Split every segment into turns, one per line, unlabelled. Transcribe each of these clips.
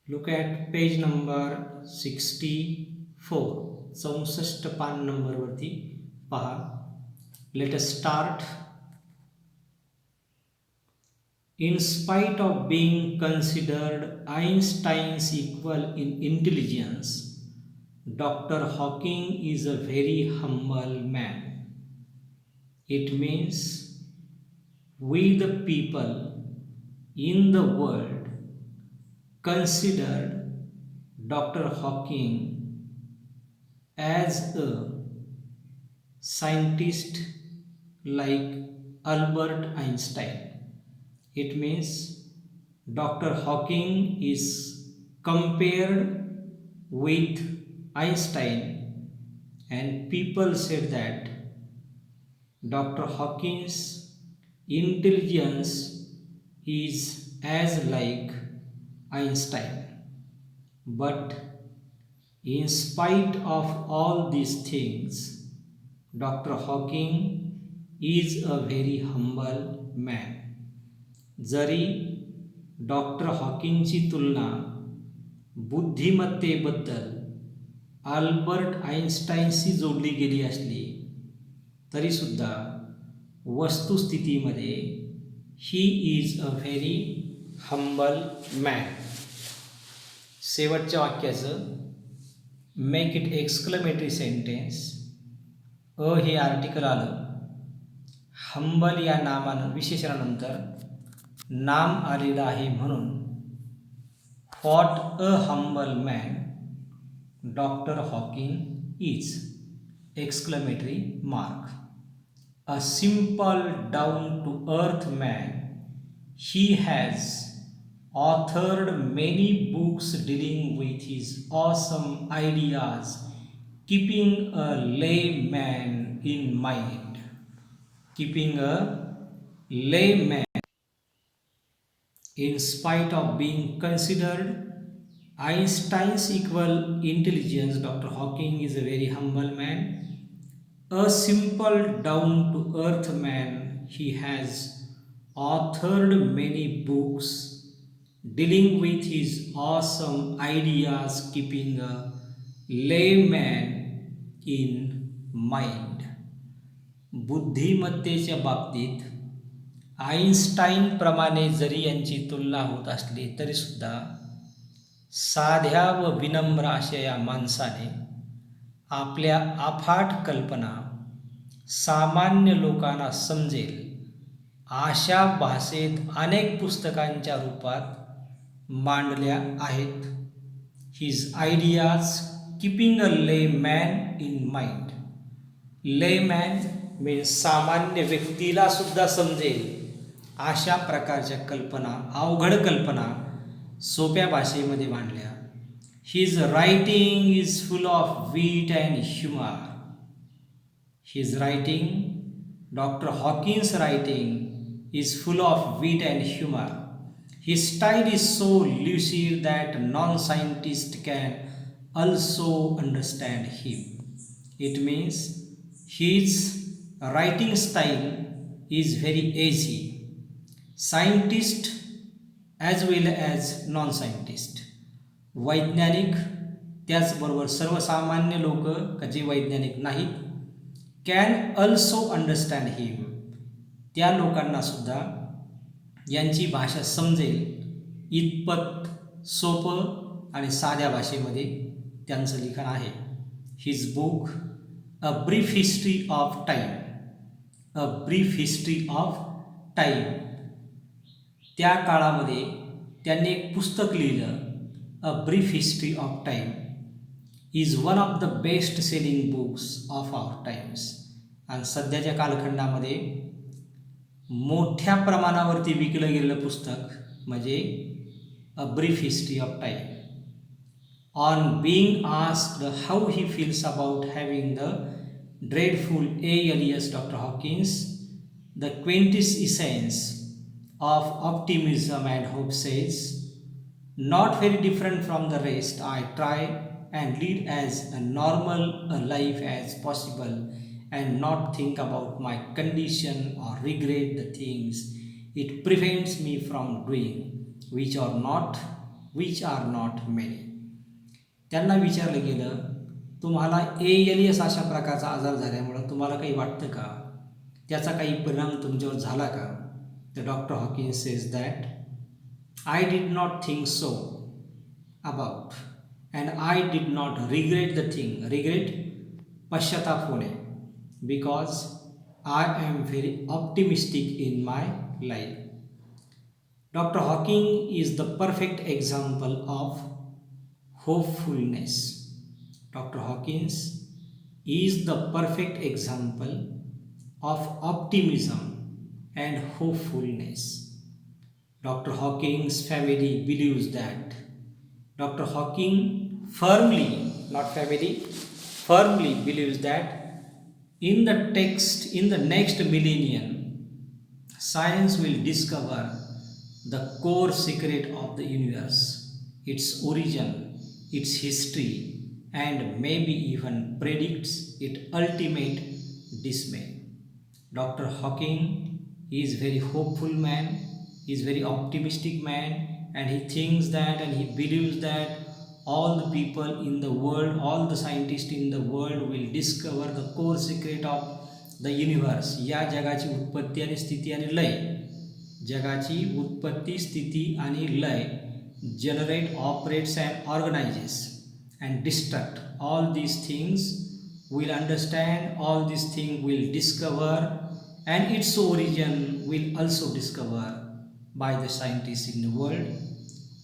Look at page number 64. 64 पान नंबरवरती पहा. Let us start. In spite of being considered Einstein's equal in intelligence, Dr. Hawking is a very humble man. It means we the people in the world considered Dr. Hawking as a scientist like Albert Einstein. It means Dr. Hawking is compared with Einstein, and people said that Dr. Hawking's intelligence is as like Einstein. But in spite of all these things, Dr. Hawking is a very humble man. जरी doctor हॉकिंगची तुलना बुद्धिमत्तेबद्दल Albert आइन्स्टाईनशी जोडली गेली असली तरीसुद्धा वस्तुस्थितीमध्ये he is a very humble man. शेवटच्या वाक्याचं मेक इट एक्सक्लेमेटरी सेंटेन्स. हे आर्टिकल आलं. हंबल या नामानं विशेषणानंतर नाम आलेलं आहे म्हणून what a humble man doctor Hawking is exclamatory mark. A simple down to earth man. He has authored many books dealing with his awesome ideas, keeping a layman in mind. Keeping a layman. In spite of being considered Einstein's equal intelligence, Dr. Hawking is a very humble man. A simple down-to-earth man, he has authored many books dealing with his awesome ideas, keeping a layman in mind. बुद्धिमत्तेच्या बाबतीत आइन्स्टाईनप्रमाणे जरी यांची तुलना होत असली तरीसुद्धा साध्या व विनम्र अशा या माणसाने आपल्या अफाट कल्पना सामान्य लोकांना समजेल अशा भाषेत अनेक पुस्तकांच्या रूपात मांडल्या आहेत. His ideas keeping a layman in mind. Layman means सामान्य व्यक्तीला सुद्धा समजेल अशा प्रकारच्या कल्पना, अवघड कल्पना सोप्या भाषेमध्ये मांडल्या. His writing is full of wheat and humour. His writing, doctor Hawkins writing is full of wheat and humour. His style is so lucid that non-scientists can also understand him. It means his writing style is very easy. Scientists as well as non-scientists, वैज्ञानिक त्याचबरोबर सर्वसामान्य लोक जे वैज्ञानिक नाहीत, can also understand हिम. त्या लोकांना सुद्धा यांची भाषा समजेल इतपत सोपं आणि साध्या भाषेमध्ये त्यांचं लिखाण आहे. His book a brief history of time. A brief history of time. त्या काळामध्ये त्यांनी एक पुस्तक लिहिलं. A brief history of time is one of the best selling books of our times. आणि सध्याच्या कालखंडामध्ये मोठ्या प्रमाणावरती विकलं गेलेलं पुस्तक म्हणजे a brief history of time. On being asked how he feels about having the dreadful alias doctor Hawkins, the quintessence of optimism and hope says, not very different from the rest, I try and lead as a normal a life as possible and not think about my condition or regret the things it prevents me from doing, which are not which are not many. त्यांना विचारलं गेलं, तुम्हाला ALS अशा प्रकारचा आजार झाल्यामुळं तुम्हाला काही वाटतं का, त्याचा काही परिणाम तुमच्यावर झाला का? तर doctor Hawkins says that I did not think so about and I did not regret the thing. Regret पश्चाताप होणे. Because I am very optimistic in my life. Doctor Hawking is the perfect example of hopefulness. Dr. Hawkins is the perfect example of optimism and hopefulness. Dr. Hawkins' family believes that. Dr. Hawking firmly, not family, firmly believes that in the next millennium, science will discover the core secret of the universe, its origin, its history, and maybe even predicts its ultimate dismay. Dr. Hawking is very hopeful man, is very optimistic man, and he thinks that and he believes that all the people in the world, all the scientists in the world will discover the core secret of the universe. या जगाची उत्पत्ती आणि स्थिती आणि लय, जगाची उत्पत्ती स्थिती आणि लय, generate, operates and organizes and destruct. All these things will understand, all these things will discover, and its origin will also discover by the scientists in the world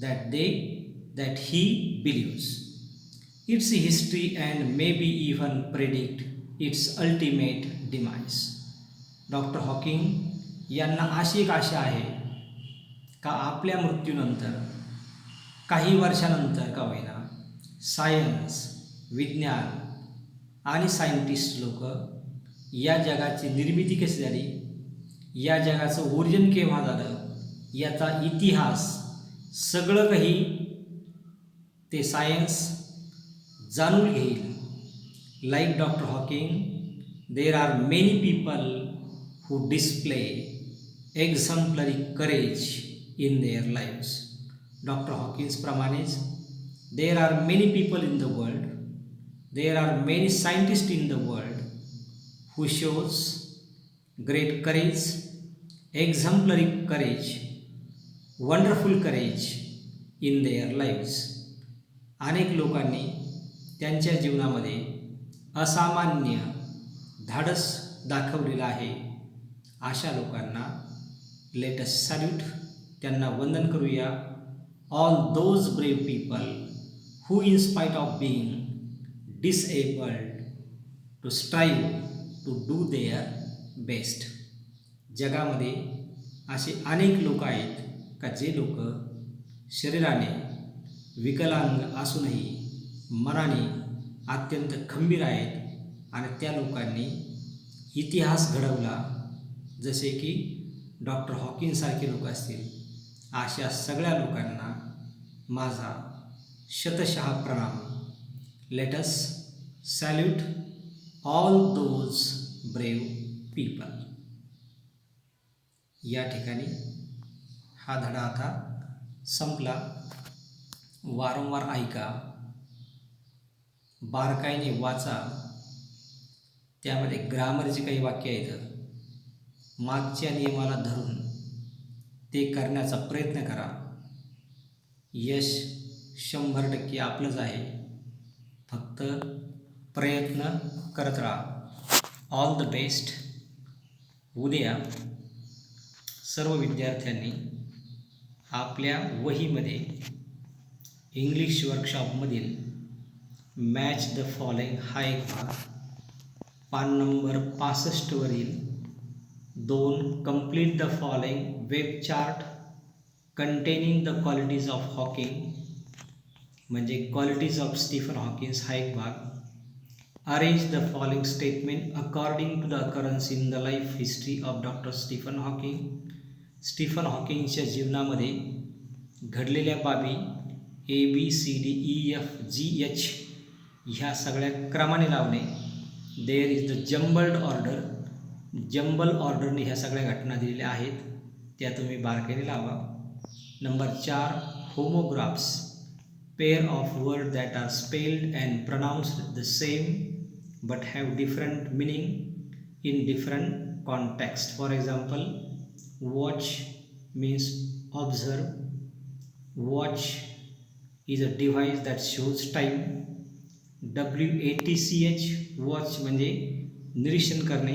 that he believes. Its history and maybe even predict its ultimate demise. Doctor Hawking यांना अशी एक आशा आहे का आपल्या मृत्यूनंतर काही वर्षानंतर का होईना सायन्स, विज्ञान आणि सायंटिस्ट लोक या जगाची निर्मिती कशी झाली, या जगाचं ओरिजिन केव्हा झालं, याचा इतिहास सगळं काही ते सायन्स जाणून घेईल. Like doctor Hawking, there are many people who display exemplary courage in their lives. Doctor Hawkins प्रमाणेच there are many people in the world, there are many scientist in the world who shows great courage, exemplary courage, wonderful courage in their lives. अनेक लोकांनी त्यांच्या जीवनामध्ये असामान्य धाडस दाखवलेलं आहे. अशा लोकांना लेट अस सॅल्यूट, त्यांना वंदन करूया. All those brave people who in spite of being disabled to strive to do their best. जगामध्ये असे अनेक लोक आहेत का जे लोक शरीराने विकलांग असूनही मनाने अत्यंत खंबीर आहेत आणि त्या लोकांनी इतिहास घडवला. जसे की डॉक्टर हॉकिन्ससारखे लोक असतील, अशा सगळ्या लोकांना माझा शतशः प्रणाम. Let us salute all those brave people. या ठिकाणी हा धडा आता संपला. वारंवार ऐका, बारकाईने वाचा. त्यामध्ये ग्रामरचे काही वाक्य आहेत, मागच्या नियमाला धरून ते करण्याचा प्रयत्न करा. यश 100% आपलंच आहे, फक्त प्रयत्न करत राहा. All the best. उद्या सर्व विद्यार्थ्यांनी आपल्या वहीमध्ये इंग्लिश वर्कशॉपमधील मॅच द फॉलोइंग हा एक भाग, पान नंबर 65 वरील 2 complete the following web chart containing the qualities of Hawking म्हणजे क्वालिटीज ऑफ स्टीफन हॉकिन्स हा एक भाग. Arrange the following statement according to the occurrence in the life history of doctor Stephen Hawking. Stephen हॉकिंगच्या जीवनामध्ये घडलेल्या बाबी ABCDEFGH ह्या सगळ्या क्रमाने लावणे. There is the jumbled order, jumble ऑर्डरने ह्या सगळ्या घटना दिलेल्या आहेत, त्या तुम्ही बारकाईने लावा. Number 4 homographs, pair of words that are spelled and pronounced the same but have different meaning in different context. For example, watch means observe. Watch is a device that shows time. WATCH watch म्हणजे निरीक्षण करणे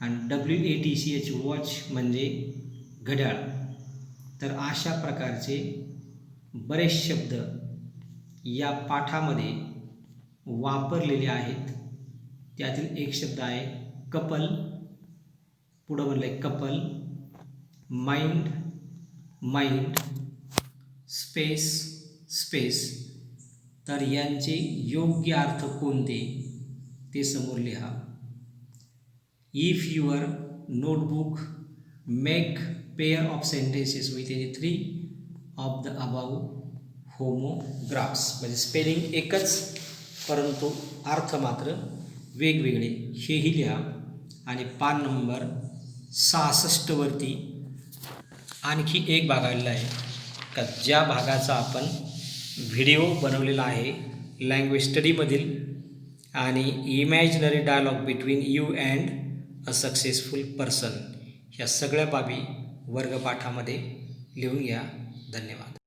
आणि WATCH watch म्हणजे घड्याळ. तर अशा प्रकारचे बरेच शब्द या पाठामध्ये वापरलेले आहेत. त्यातील एक शब्द आहे कपल, पुढं म्हणलं आहे couple, mind mind, space space. तर यांचे योग्य अर्थ कोणते ते समोर लिहा. If your notebook make pair of sentences with any 3 of the above homographs, म्हणजे स्पेलिंग एकच परंतु अर्थ मात्र वेगवेगळे, हेही लिहा. आणि पान नंबर 66 वरती आणखी एक भाग आलेला आहे का ज्या भागाचा आपण व्हिडिओ बनवलेला आहे लँग्वेज स्टडीमधील, आणि imaginary dialogue between you and a successful person. ह्या सगळ्या बाबी वर्गपाठामध्ये लिहून घ्या. धन्यवाद.